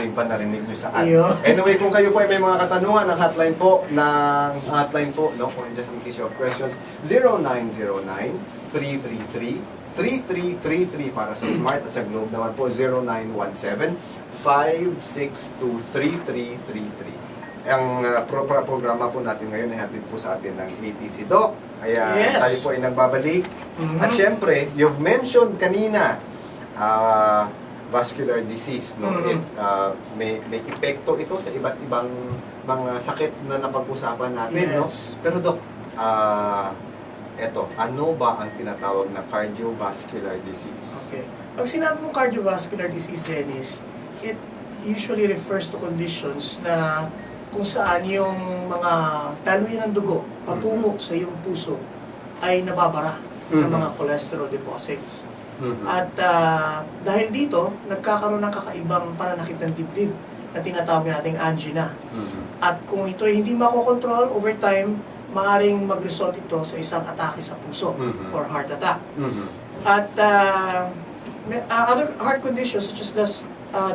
yung panarinig nyo sa ad. Iyo. Anyway, kung kayo po ay may mga katanungan, ang hotline po, no, or just in case you have questions, 0909-333-3333 para sa Smart at sa Globe naman po, 0917-562-3333. Ang programa po natin ngayon ay hatid po sa atin ng ATC Doc. Kaya Yes. tayo po ay nagbabalik. At syempre, you've mentioned kanina, vascular disease, no? May epekto ito sa iba't ibang mga sakit na napag-usapan natin, no? Yes. Pero Doc, eto, ano ba ang tinatawag na cardiovascular disease? Okay. Pag sinabi mong cardiovascular disease, Dennis, it usually refers to conditions na kung saan yung mga daluyan ng dugo patungo sa iyong puso ay nababara ng mga cholesterol deposits. At dahil dito, nagkakaroon ng kakaibang pananakit ng dibdib na tinatawag nating angina. At kung ito ay hindi makokontrol over time, maaaring mag-result ito sa isang atake sa puso or heart attack. At other heart conditions such as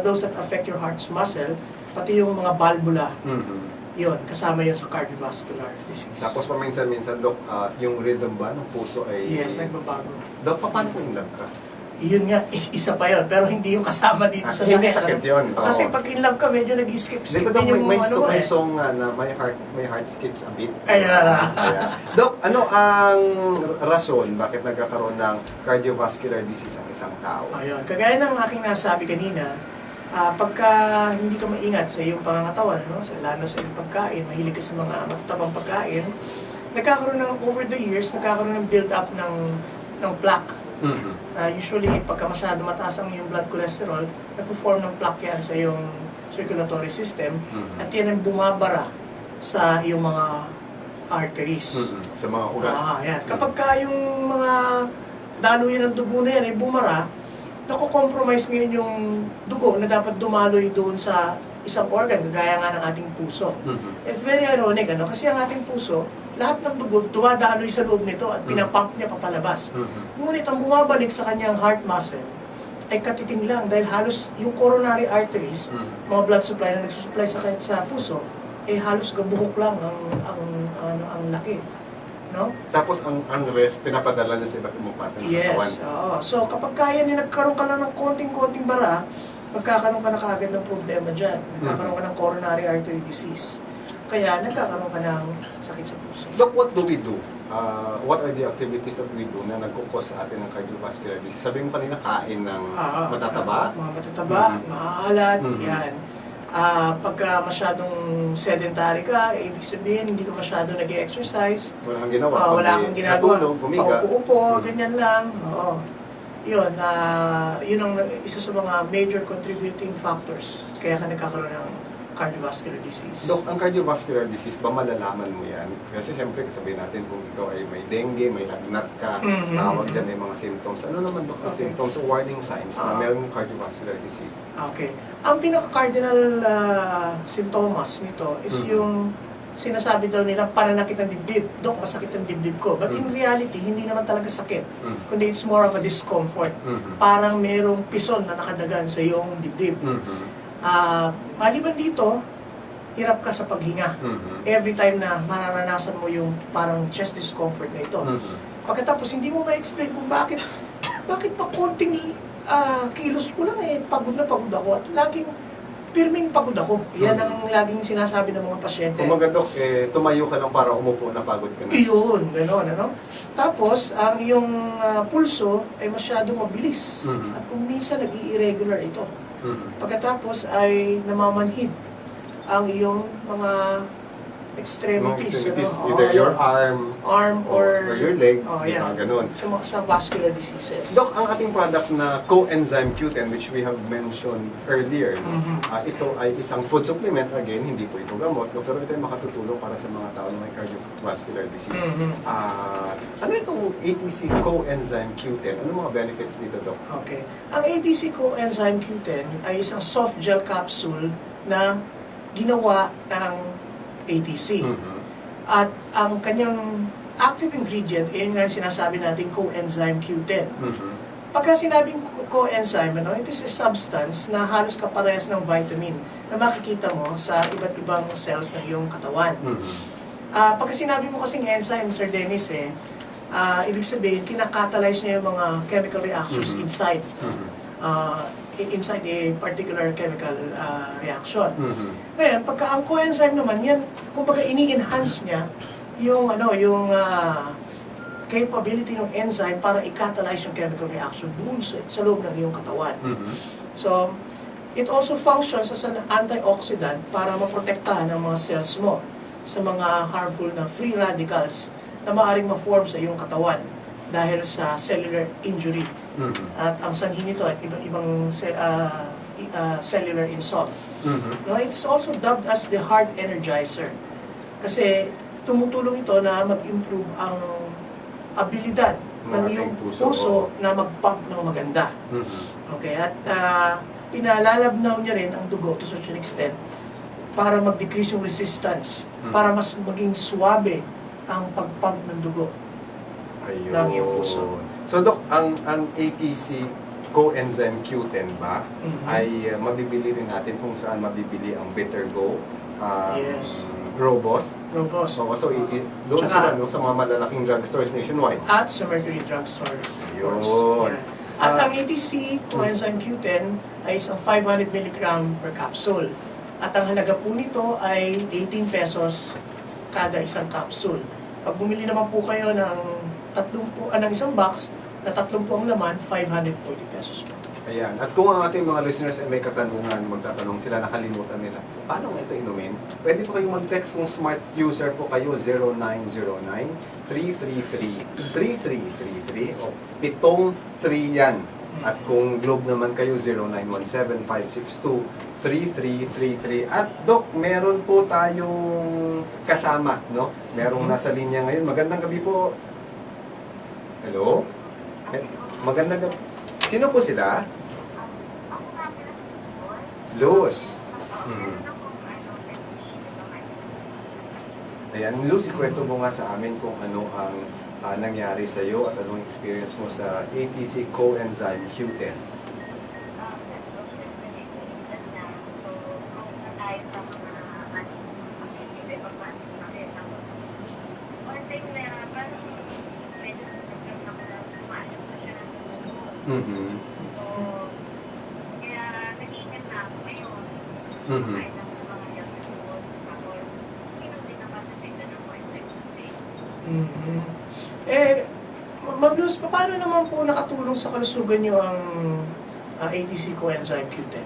those that affect your heart's muscle, pati yung mga valvula, yun, kasama yun sa cardiovascular disease. Tapos paminsan-minsan, Doc, yung rhythm ba ng puso ay... Yes, nagbabago. Doc, paano kung in love ka? Yun nga, isa pa yun, pero hindi yung kasama dito sa Hindi sakit. sakit yun. Kasi Oo. pag in love ka, medyo nag-skip Di ba, Doc, din yung may ano mo may eh. song nga na my heart skips a beat. Ayan. Kaya, Doc, ano ang rason bakit nagkakaroon ng cardiovascular disease ang isang tao? Ayun, kagaya ng aking nasabi kanina, pagka hindi ka maingat sa iyong pangangatawan, no? Lalo sa iyong pagkain, mahilig ka sa mga matatabang pagkain, nagkakaroon ng, over the years, nagkakaroon ng build-up ng plaque. Usually, pagka masyado mataas ang iyong blood cholesterol, nag-perform ng plaque yan sa iyong circulatory system, at yan ang bumabara sa iyong mga arteries. Sa mga ugat. Yan. Kapag ka yung mga daluyan ng dugo na yan ay bumara, nako-compromise ngayon yung dugo na dapat dumaloy doon sa isang organ, kagaya nga ng ating puso. It's very ironic, ano? Kasi ang ating puso, lahat ng dugo dumadaloy sa loob nito at pinapump niya papalabas. Ngunit ang bumabalik sa kanyang heart muscle ay katiting lang dahil halos yung coronary arteries, mga blood supply na nagsusupply sa puso, eh halos gabuhok lang ang laki. No? Tapos ang rest, pinapadala niya sa iba't ibang parte ng katawan. Yes, oo. So kapag kaya ni nagkaroon ka na ng konting-konting bara, magkakaroon ka na kaagad ng problema dyan. Nagkakaroon ka ng coronary artery disease. Kaya nagkakaroon ka ng sakit sa puso. Doc, what do we do? What are the activities that we do na nagkukos sa atin ng cardiovascular disease? Sabi mo kanina, kain ng matataba? Mga matataba, maaalat, yan. Pagka masyadong sedentary ka, ibig sabihin, hindi ka masyado nag-exercise. Wala kang ginawa. Wala kang ginagawa. Natulog, humiga. Paupo-upo, ganyan lang. Oo. Yun, yun ang isa sa mga major contributing factors. Kaya ka nagkakaroon ng cardiovascular disease. Dok, ang cardiovascular disease, ba malalaman mo yan? Kasi siyempre, sabihin natin kung ikaw ay may dengue, may lagnat ka, tawag dyan ay mga symptoms. Ano naman, Dok, ang symptoms o warning signs na meron ng cardiovascular disease? Okay. Ang pinaka-cardinal symptoms nito is yung sinasabi daw nila pananakit ng dibdib. Dok, masakit ang dibdib ko. But in reality, hindi naman talaga sakit. Kundi it's more of a discomfort. Parang merong pison na nakadagan sa iyong dibdib. Maliban dito, hirap ka sa paghinga. Every time na mararanasan mo yung parang chest discomfort na ito. Pagkatapos, hindi mo ma-explain kung bakit pa konting kilos ko lang pagod na pagod ako at laging pirming pagod ako. Yan ang laging sinasabi ng mga pasyente. Kumaga, Dok, tumayo ka lang para umupo na pagod ka na. Iyon, gano'n, ano? Tapos, ang iyong pulso ay masyadong mabilis. At kung minsan, nag-i-irregular ito. Pagkatapos ay namamanhid ang iyong mga extremities. Either your arm or your leg, ganun. Sa vascular diseases. Dok, ang ating product na coenzyme Q10, which we have mentioned earlier, ito ay isang food supplement. Again, hindi po ito gamot, no? Pero ito ay makatutulong para sa mga tao na may cardiovascular disease. Ano itong ATC coenzyme Q10? Ano mga benefits dito, Dok? Okay. Ang ATC coenzyme Q10 ay isang soft gel capsule na ginawa ng ATC. At ang kanyang active ingredient, yun nga sinasabi natin coenzyme Q10. Pagka sinabing coenzyme, it is a substance na halos kaparehas ng vitamin na makikita mo sa iba't ibang cells ng iyong katawan. Pagka sinabi mo kasing enzyme, Sir Dennis, ibig sabihin, kinakatalyze niya yung mga chemical reactions inside inside a particular chemical reaction. Ngayon, pagka ang coenzyme naman, yan, kumbaga ini-enhance niya yung capability ng enzyme para i-catalyze yung chemical reaction doon sa loob ng iyong katawan. So, it also functions as an antioxidant para maprotektahan ang mga cells mo sa mga harmful na free radicals na maaaring ma-form sa iyong katawan dahil sa cellular injury. At ang sanhi nito ay ibang cellular insult. It is also dubbed as the heart energizer kasi tumutulong ito na mag-improve ang abilidad ng iyong puso na mag-pump ng maganda. Okay, at pinalalabnaw niya rin ang dugo to such an extent para mag-decrease yung resistance, para mas maging suwabe ang pag-pump ng dugo ng iyong puso. So Doc, ang ATC coenzyme Q10 ba ay mabibili rin natin kung saan mabibili ang Bitter Go? Yes. Robust. Oo, so doon sila sa mga malalaking drugstores nationwide. At sa Mercury Drugstore, of course. Yun. Yeah. At ang ATC coenzyme Q10 ay isang 500 mg per capsule. At ang halaga po nito ay 18 pesos kada isang capsule. Pag bumili naman po kayo ng ng isang box na 30 ang laman, 540 pesos po. Ayan. At kung ang ating mga listeners ay may katanungan, magtatanong sila, nakalimutan nila, paano nga ito inumin? Pwede po kayong mag-text kung smart user po kayo, 0909-333-3333 o 73 yan. At kung Globe naman kayo, 0917-562-3333. At Doc, meron po tayong kasama, no? Merong nasa linya ngayon. Magandang gabi po. Hello? Magandang gabi. Sino po sila? Luz. Ayan, Luz, ikwento mo nga sa amin kung ano ang nangyari sa iyo at anong experience mo sa ATC coenzyme Q10. Ma'am Luz, paano naman po nakatulong sa kalusugan niyo ang ATC coenzyme Q10?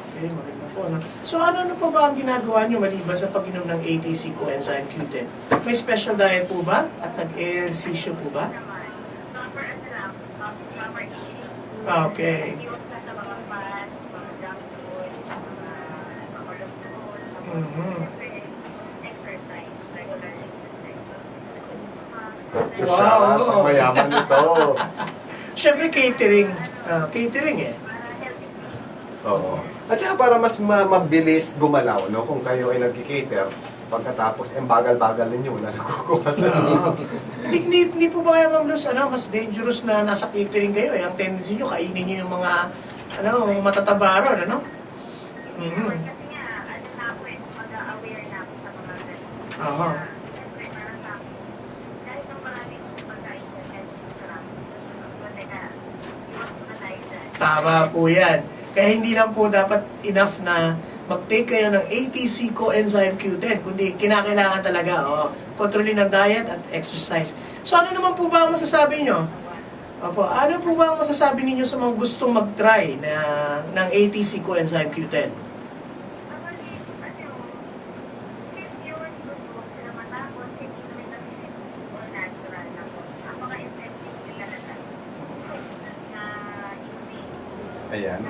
Okay, maganda po. No? So ano pa ba ang ginagawa niyo maliban sa pag-inom ng ATC coenzyme Q10? May special diet po ba? At nag-exercise po ba? Okay. So, wow! Mayaman ito. Siyempre catering. Catering eh. Oo. At saka para mas mabilis gumalaw, no? Kung kayo ay nag-cater, pagkatapos, bagal-bagal ninyo na nakukuha sa Hindi po ba kaya, Ma'am Luz, mas dangerous na nasa catering kayo eh. Ang tendency nyo, kainin nyo yung mga matataba ron, ano? Kasi nga, na ako mag-aware na ako sa mga ganun. Dahil ng maraming pagkain sa restaurant, tama po yan. Kaya hindi lang po dapat enough na mag-take kayo ng ATC coenzyme Q10, kundi kinakailangan talaga, kontrolin ang diet at exercise. So ano naman po ba ang masasabi nyo? Ano po ba ang masasabi ninyo sa mga gustong mag-try ng ATC coenzyme Q10? Ayan.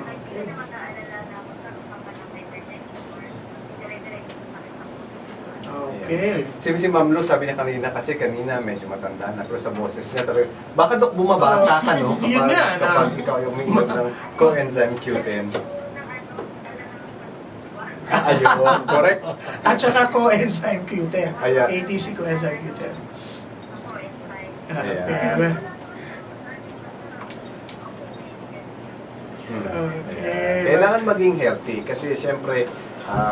Okay. Si Ma'am Lu, sabi niya kanina medyo matanda na, pero sa boses niya talaga, baka Dok bumabata ka, no? Yun nga, kapag ikaw yung umiinom ng coenzyme Q10. Ayun, correct. At saka coenzyme Q10. Ayan. ATC coenzyme Q10. Ayan. Okay. Ayan. Kailangan maging healthy kasi syempre,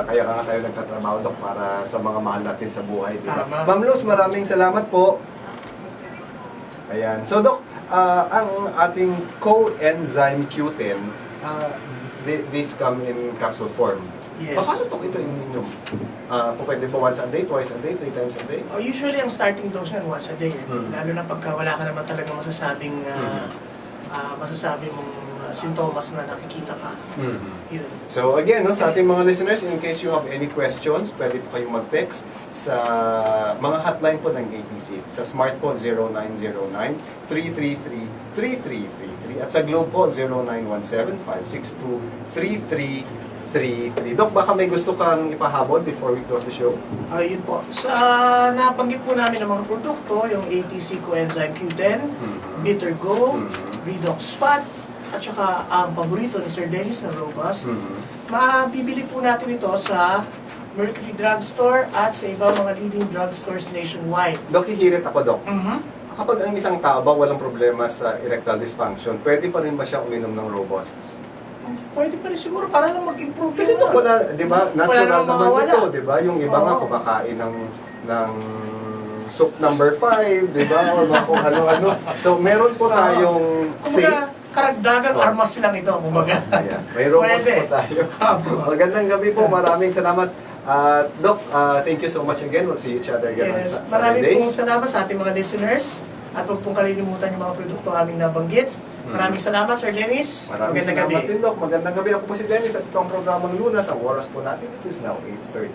kaya nga tayo nagtatrabaho, Dok, para sa mga mahal natin sa buhay. Diba? Tama. Ma'am Luz, maraming salamat po. Ayan. So, Dok, ang ating coenzyme Q10, these come in capsule form. Yes. Paano Dok ito ininom? Pwede ba once a day, twice a day, 3 times a day? Usually, ang starting dose yan once a day. Lalo na pagka wala ka naman talaga masasabing mong sintomas na nakikita ka. Yun. So again, no, sa ating mga listeners, in case you have any questions, pwede po kayong mag-text sa mga hotline po ng ATC. Sa Smart po, 0909-333-3333 at sa Globe po, 0917-562-3333. Dok, baka may gusto kang ipahabol before we close the show? Yun po. Sa nabanggit po namin ng mga produkto, yung ATC coenzyme Q10, Bitter Go, Redox Fat, at saka ang paborito ni Sir Dennis na Robust, mabibili po natin ito sa Mercury Drugstore at sa ibang mga leading drugstores nationwide. Dok, hihirit ako, Dok. Kapag ang isang tao ba walang problema sa erectile dysfunction, pwede pa rin ba siya uminom ng Robust? Pwede pa rin siguro para lang mag-improve. Kasi Dok, wala, di ba, natural namang naman mawawala. ito, di ba? Yung iba nga Oo. kumakain ng soup number 5, di ba? O mga kung ano-ano. So, meron po tayong safe. Kumbaga, karagdagan armas lang ito, kumbaga. Ayan, may Robust Pwede. po tayo. Abo. Magandang gabi po, maraming salamat. Doc, thank you so much again. We'll see each other again Yes, on maraming Saturday. pong salamat sa ating mga listeners at huwag pong kalilimutan yung mga produkto aming nabanggit. Maraming salamat, Sir Dennis. Maraming Magandang salamat gabi. din, Doc. Magandang gabi. Ako po si Dennis at itong programang Lunas. Ang oras po natin, it is now 8:30.